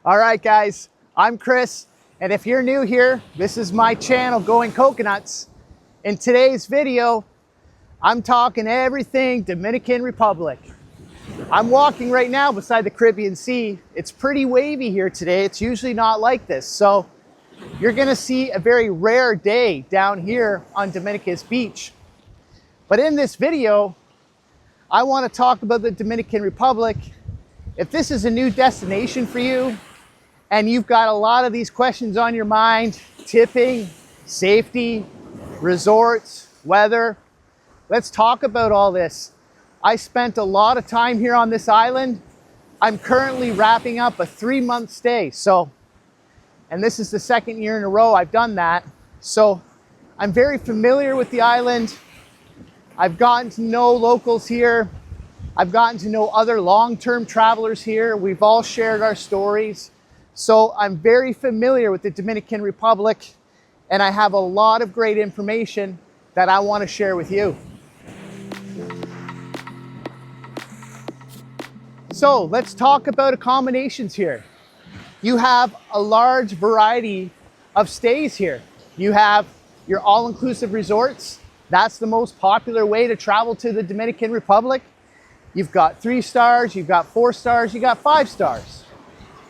All right, guys, I'm Chris, and if you're new here, this is my channel, Going Coconuts. In today's video, I'm talking everything Dominican Republic. I'm walking right now beside the Caribbean Sea. It's pretty wavy here today. It's usually not like this, so you're gonna see a very rare day down here on Dominicus Beach. But in this video, I want to talk about the Dominican Republic. If this is a new destination for you, and you've got a lot of these questions on your mind, tipping, safety, resorts, weather, let's talk about all this. I spent a lot of time here on this island. I'm currently wrapping up a 3-month stay. And this is the second year in a row I've done that. So I'm very familiar with the island. I've gotten to know locals here. I've gotten to know other long-term travelers here. We've all shared our stories. So I'm very familiar with the Dominican Republic, and I have a lot of great information that I want to share with you. So let's talk about accommodations here. You have a large variety of stays here. You have your all-inclusive resorts. That's the most popular way to travel to the Dominican Republic. You've got 3 stars, you've got 4 stars, you've got 5 stars.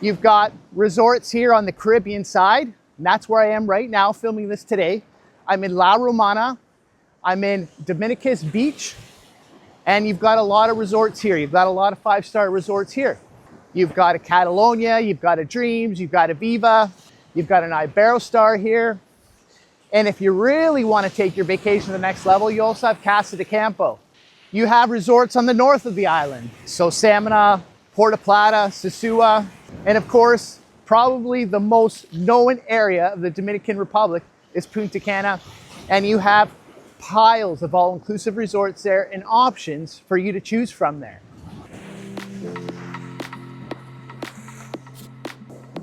You've got resorts here on the Caribbean side, and that's where I am right now filming this today. I'm in La Romana, I'm in Dominicus Beach, and you've got a lot of resorts here. You've got a lot of 5-star resorts here. You've got a Catalonia, you've got a Dreams, you've got a Viva, you've got an Iberostar here. And if you really want to take your vacation to the next level, you also have Casa de Campo. You have resorts on the north of the island. So Samana, Puerto Plata, Sosua, and of course, probably the most known area of the Dominican Republic is Punta Cana. And you have piles of all-inclusive resorts there and options for you to choose from there.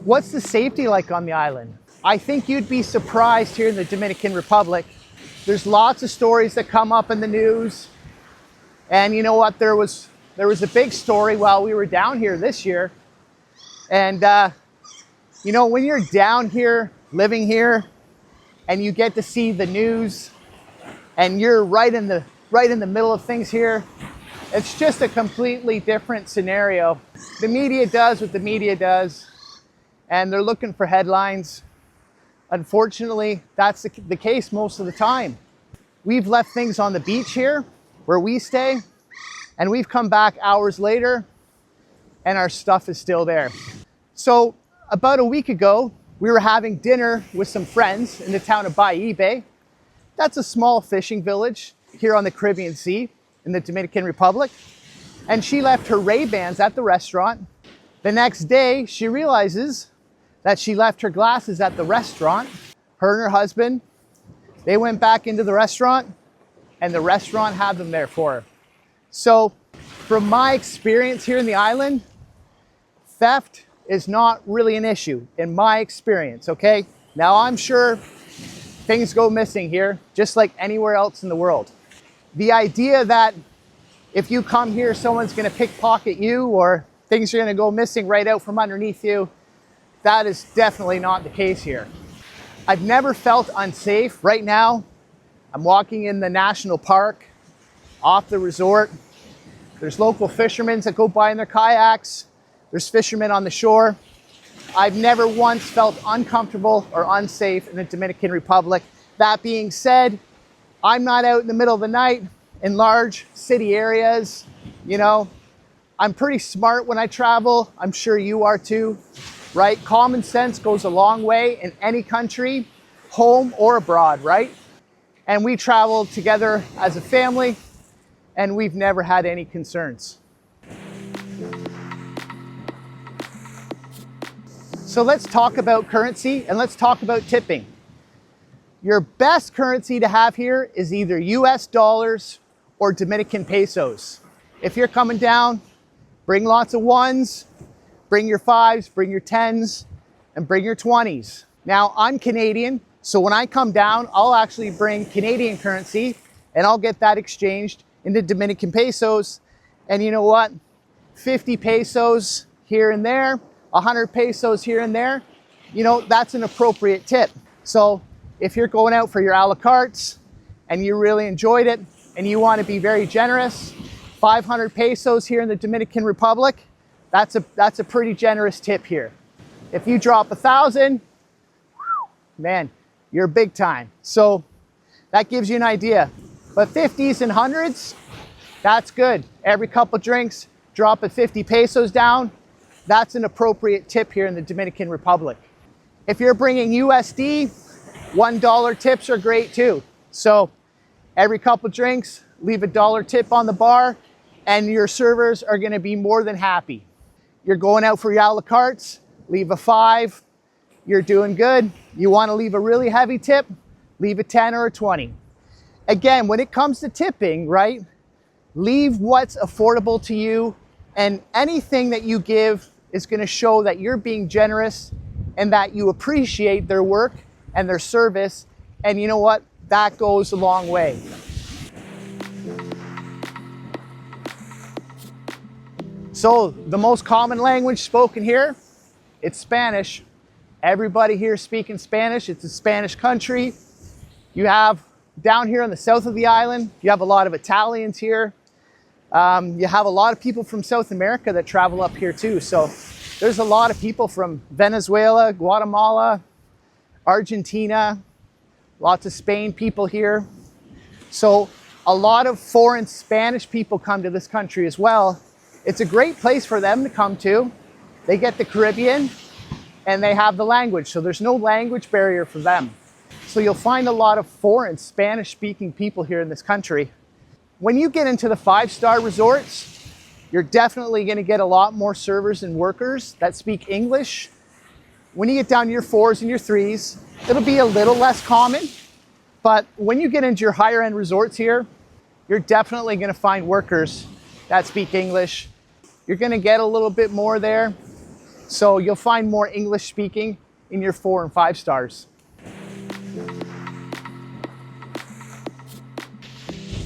What's the safety like on the island? I think you'd be surprised here in the Dominican Republic. There's lots of stories that come up in the news. And you know what, there was a big story while we were down here this year. And you know, when you're down here, living here, and you get to see the news, and you're right in the middle of things here, it's just a completely different scenario. The media does what the media does, and they're looking for headlines. Unfortunately, that's the case most of the time. We've left things on the beach here where we stay, and we've come back hours later and our stuff is still there. So about a week ago, we were having dinner with some friends in the town of Bayi. That's a small fishing village here on the Caribbean Sea in the Dominican Republic. And she left her Ray-Bans at the restaurant. The next day, she realizes that she left her glasses at the restaurant. Her and her husband, they went back into the restaurant, and the restaurant had them there for her. So from my experience here in the island, theft is not really an issue in my experience, okay? Now I'm sure things go missing here, just like anywhere else in the world. The idea that if you come here, someone's gonna pickpocket you or things are gonna go missing right out from underneath you, that is definitely not the case here. I've never felt unsafe. Right now, I'm walking in the national park off the resort. There's local fishermen that go by in their kayaks. There's fishermen on the shore. I've never once felt uncomfortable or unsafe in the Dominican Republic. That being said, I'm not out in the middle of the night in large city areas. You know, I'm pretty smart when I travel. I'm sure you are too, right? Common sense goes a long way in any country, home or abroad, right? And we travel together as a family, and we've never had any concerns. So let's talk about currency and let's talk about tipping. Your best currency to have here is either US dollars or Dominican pesos. If you're coming down, bring lots of 1s, bring your 5s, bring your 10s, and bring your 20s. Now, I'm Canadian, so when I come down, I'll actually bring Canadian currency and I'll get that exchanged into Dominican pesos. And you know what? 50 pesos here and there, 100 pesos here and there, you know, that's an appropriate tip. So if you're going out for your a la cartes and you really enjoyed it and you want to be very generous, 500 pesos here in the Dominican Republic, that's a pretty generous tip here. If you drop 1,000, man, you're big time. So that gives you an idea. But 50s and 100s, that's good. Every couple drinks, drop at 50 pesos down. That's an appropriate tip here in the Dominican Republic. If you're bringing USD, $1 tips are great too. So every couple drinks, leave a dollar tip on the bar and your servers are gonna be more than happy. You're going out for your a la cartes, leave a 5, you're doing good. You wanna leave a really heavy tip, leave a 10 or a 20. Again, when it comes to tipping, right, leave what's affordable to you, and anything that you give is gonna show that you're being generous and that you appreciate their work and their service. And you know what? That goes a long way. So the most common language spoken here, it's Spanish. Everybody here is speaking Spanish. It's a Spanish country. You have down here on the south of the island, you have a lot of Italians here. You have a lot of people from South America that travel up here too. So there's a lot of people from Venezuela, Guatemala, Argentina, lots of Spain people here. So a lot of foreign Spanish people come to this country as well. It's a great place for them to come to. They get the Caribbean and they have the language. So there's no language barrier for them. So you'll find a lot of foreign Spanish speaking people here in this country. When you get into the 5-star resorts, you're definitely going to get a lot more servers and workers that speak English. When you get down to your 4s and your 3s, it'll be a little less common. But when you get into your higher end resorts here, you're definitely going to find workers that speak English. You're going to get a little bit more there. So you'll find more English speaking in your 4 and 5 stars.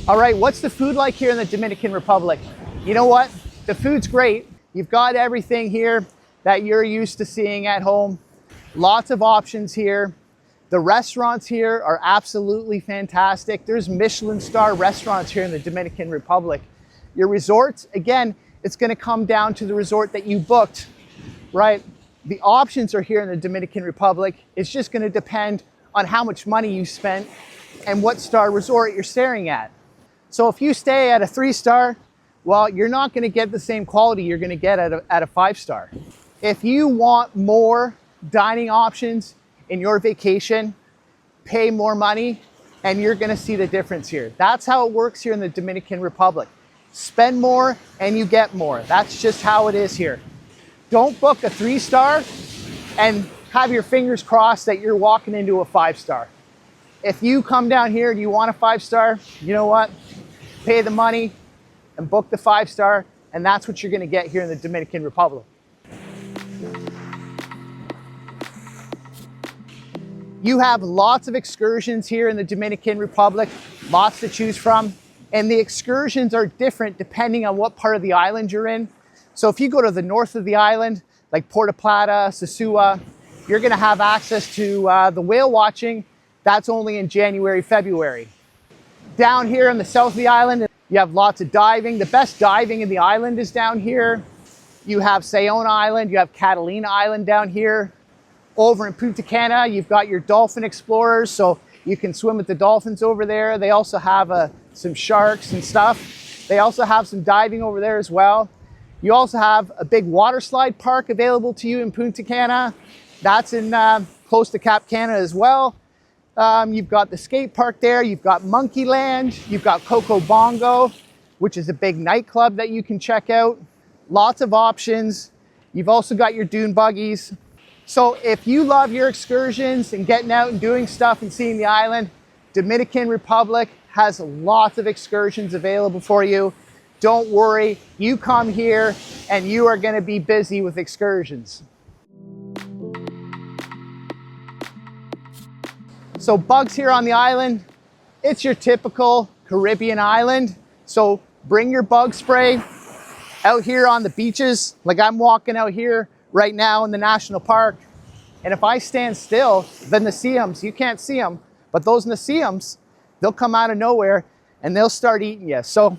All right, what's the food like here in the Dominican Republic? You know what? The food's great. You've got everything here that you're used to seeing at home. Lots of options here. The restaurants here are absolutely fantastic. There's Michelin star restaurants here in the Dominican Republic. Your resorts, again, it's gonna come down to the resort that you booked, right? The options are here in the Dominican Republic. It's just gonna depend on how much money you spent and what star resort you're staring at. So if you stay at a 3-star, well, you're not gonna get the same quality you're gonna get at a 5-star. If you want more dining options in your vacation, pay more money, and you're gonna see the difference here. That's how it works here in the Dominican Republic. Spend more and you get more. That's just how it is here. Don't book a 3-star and have your fingers crossed that you're walking into a 5-star. If you come down here and you want a 5-star, you know what? Pay the money and book the 5-star, and that's what you're gonna get here in the Dominican Republic. You have lots of excursions here in the Dominican Republic, lots to choose from, and the excursions are different depending on what part of the island you're in. So if you go to the north of the island, like Puerto Plata, Sosua, you're gonna have access to the whale watching. That's only in January, February. Down here on the south of the island, you have lots of diving. The best diving in the island is down here. You have Sayona Island, you have Catalina Island down here. Over in Punta Cana, you've got your dolphin explorers, so you can swim with the dolphins over there. They also have some sharks and stuff. They also have some diving over there as well. You also have a big water slide park available to you in Punta Cana. That's in close to Cap Cana as well. You've got the skate park there. You've got Monkey Land. You've got Coco Bongo, which is a big nightclub that you can check out. Lots of options. You've also got your dune buggies. So if you love your excursions and getting out and doing stuff and seeing the island, Dominican Republic has lots of excursions available for you. Don't worry, you come here and you are going to be busy with excursions. So bugs here on the island, it's your typical Caribbean island. So bring your bug spray out here on the beaches. Like I'm walking out here right now in the national park. And if I stand still, the Nasiums, you can't see them, but those Nasiums, they'll come out of nowhere and they'll start eating you. So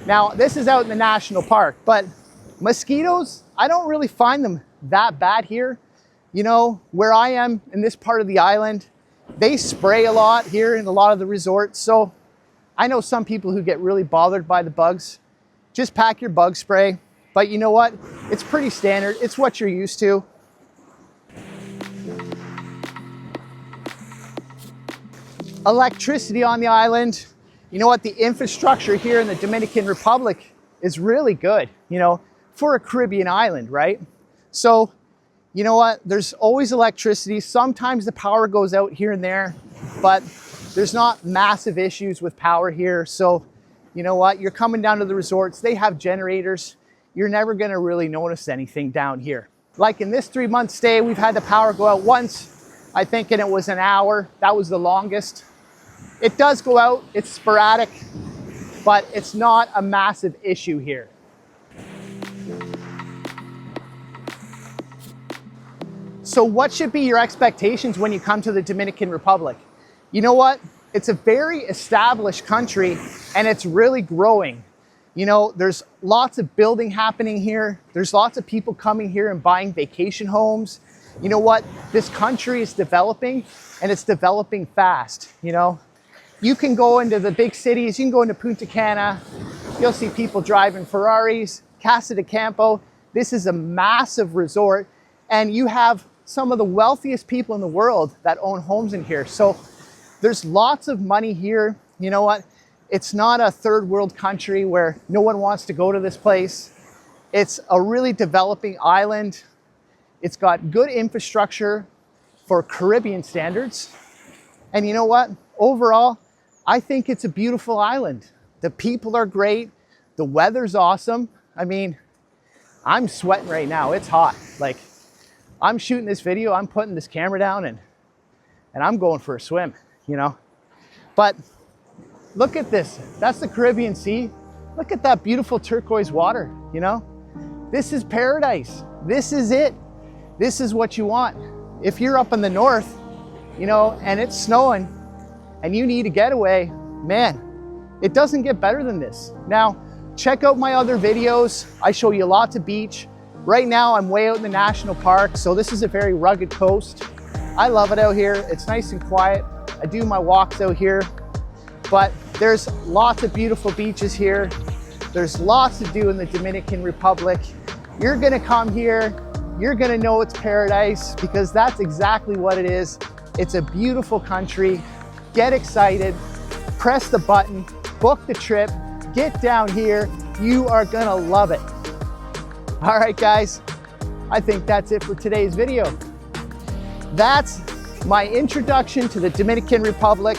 now this is out in the national park, but mosquitoes, I don't really find them that bad here. You know, where I am in this part of the island, they spray a lot here in a lot of the resorts. So I know some people who get really bothered by the bugs. Just pack your bug spray. But you know what? It's pretty standard. It's what you're used to. Electricity on the island. You know what? The infrastructure here in the Dominican Republic is really good, you know, for a Caribbean island, right? So, you know what? There's always electricity. Sometimes the power goes out here and there, but there's not massive issues with power here. So, you know what? You're coming down to the resorts. They have generators. You're never going to really notice anything down here. Like in this 3-month stay, we've had the power go out once, I think, and it was an hour. That was the longest. It does go out. It's sporadic, but it's not a massive issue here. So what should be your expectations when you come to the Dominican Republic? You know what? It's a very established country and it's really growing. You know, there's lots of building happening here. There's lots of people coming here and buying vacation homes. You know what? This country is developing and it's developing fast. You know, you can go into the big cities. You can go into Punta Cana. You'll see people driving Ferraris, Casa de Campo. This is a massive resort and you have some of the wealthiest people in the world that own homes in here. So there's lots of money here. You know what? It's not a third world country where no one wants to go to this place. It's a really developing island. It's got good infrastructure for Caribbean standards. And you know what? Overall, I think it's a beautiful island. The people are great. The weather's awesome. I mean, I'm sweating right now. It's hot. Like, I'm shooting this video, I'm putting this camera down and I'm going for a swim, you know? But look at this. That's the Caribbean Sea. Look at that beautiful turquoise water, you know? This is paradise. This is it. This is what you want. If you're up in the north, you know, and it's snowing and you need a getaway, man, it doesn't get better than this. Now, check out my other videos. I show you lots of beach. Right now, I'm way out in the national park, so this is a very rugged coast. I love it out here. It's nice and quiet. I do my walks out here, but there's lots of beautiful beaches here. There's lots to do in the Dominican Republic. You're gonna come here, you're gonna know it's paradise because that's exactly what it is. It's a beautiful country. Get excited, press the button, book the trip, get down here. You are gonna love it. All right, guys, I think that's it for today's video. That's my introduction to the Dominican Republic.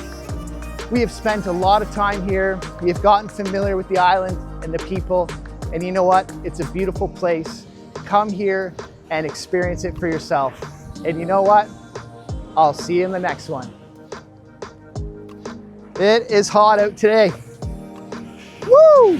We have spent a lot of time here. We have gotten familiar with the island and the people. And you know what? It's a beautiful place. Come here and experience it for yourself. And you know what? I'll see you in the next one. It is hot out today. Woo!